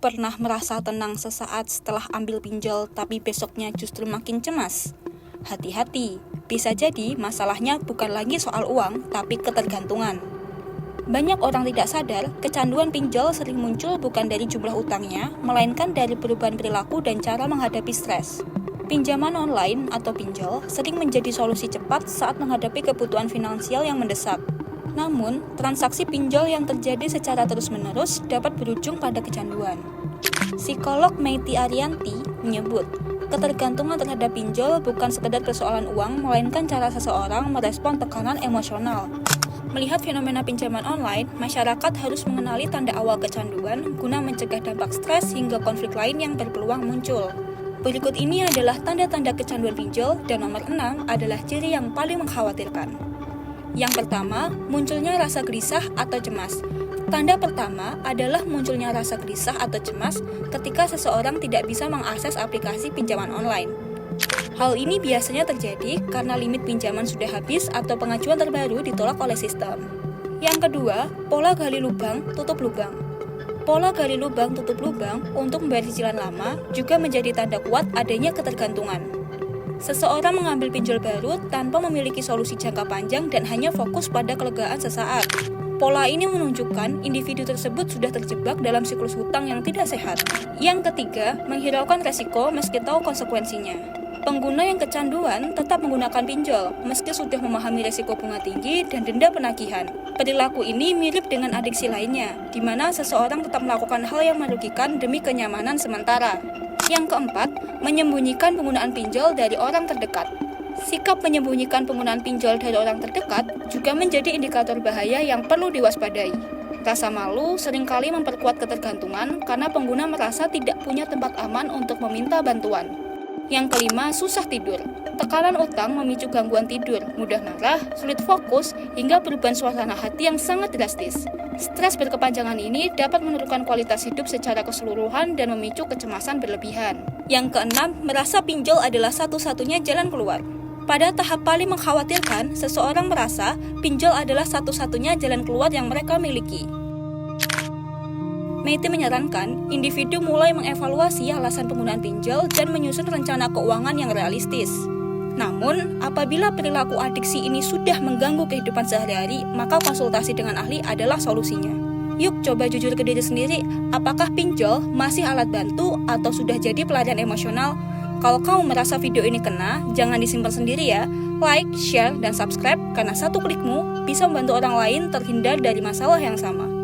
Pernah merasa tenang sesaat setelah ambil pinjol tapi besoknya justru makin cemas? Hati-hati, bisa jadi masalahnya bukan lagi soal uang, tapi ketergantungan. Banyak orang tidak sadar, kecanduan pinjol sering muncul bukan dari jumlah utangnya, melainkan dari perubahan perilaku dan cara menghadapi stres. Pinjaman online atau pinjol sering menjadi solusi cepat saat menghadapi kebutuhan finansial yang mendesak. Namun, transaksi pinjol yang terjadi secara terus-menerus dapat berujung pada kecanduan. Psikolog Meiti Arianti menyebut, ketergantungan terhadap pinjol bukan sekedar persoalan uang, melainkan cara seseorang merespon tekanan emosional. Melihat fenomena pinjaman online, masyarakat harus mengenali tanda awal kecanduan guna mencegah dampak stres hingga konflik lain yang berpeluang muncul. Berikut ini adalah tanda-tanda kecanduan pinjol, dan nomor 6 adalah ciri yang paling mengkhawatirkan. Yang pertama, munculnya rasa gelisah atau cemas. Tanda pertama adalah munculnya rasa gelisah atau cemas ketika seseorang tidak bisa mengakses aplikasi pinjaman online. Hal ini biasanya terjadi karena limit pinjaman sudah habis atau pengajuan terbaru ditolak oleh sistem. Yang kedua, pola gali lubang, tutup lubang. Pola gali lubang, tutup lubang untuk membayar cicilan lama juga menjadi tanda kuat adanya ketergantungan. Seseorang mengambil pinjol baru tanpa memiliki solusi jangka panjang dan hanya fokus pada kelegaan sesaat. Pola ini menunjukkan individu tersebut sudah terjebak dalam siklus hutang yang tidak sehat. Yang ketiga, menghiraukan resiko meski tahu konsekuensinya. Pengguna yang kecanduan tetap menggunakan pinjol meski sudah memahami resiko bunga tinggi dan denda penagihan. Perilaku ini mirip dengan adiksi lainnya, di mana seseorang tetap melakukan hal yang merugikan demi kenyamanan sementara. Yang keempat, menyembunyikan penggunaan pinjol dari orang terdekat. Sikap menyembunyikan penggunaan pinjol dari orang terdekat juga menjadi indikator bahaya yang perlu diwaspadai. Rasa malu seringkali memperkuat ketergantungan karena pengguna merasa tidak punya tempat aman untuk meminta bantuan. Yang kelima, susah tidur. Tekanan utang memicu gangguan tidur, mudah marah, sulit fokus, hingga perubahan suasana hati yang sangat drastis. Stres berkepanjangan ini dapat menurunkan kualitas hidup secara keseluruhan dan memicu kecemasan berlebihan. Yang keenam, merasa pinjol adalah satu-satunya jalan keluar. Pada tahap paling mengkhawatirkan, seseorang merasa pinjol adalah satu-satunya jalan keluar yang mereka miliki. Meiti menyarankan individu mulai mengevaluasi alasan penggunaan pinjol dan menyusun rencana keuangan yang realistis. Namun, apabila perilaku adiksi ini sudah mengganggu kehidupan sehari-hari, maka konsultasi dengan ahli adalah solusinya. Yuk coba jujur ke diri sendiri, apakah pinjol masih alat bantu atau sudah jadi pelarian emosional? Kalau kamu merasa video ini kena, jangan disimpan sendiri ya. Like, share, dan subscribe karena satu klikmu bisa membantu orang lain terhindar dari masalah yang sama.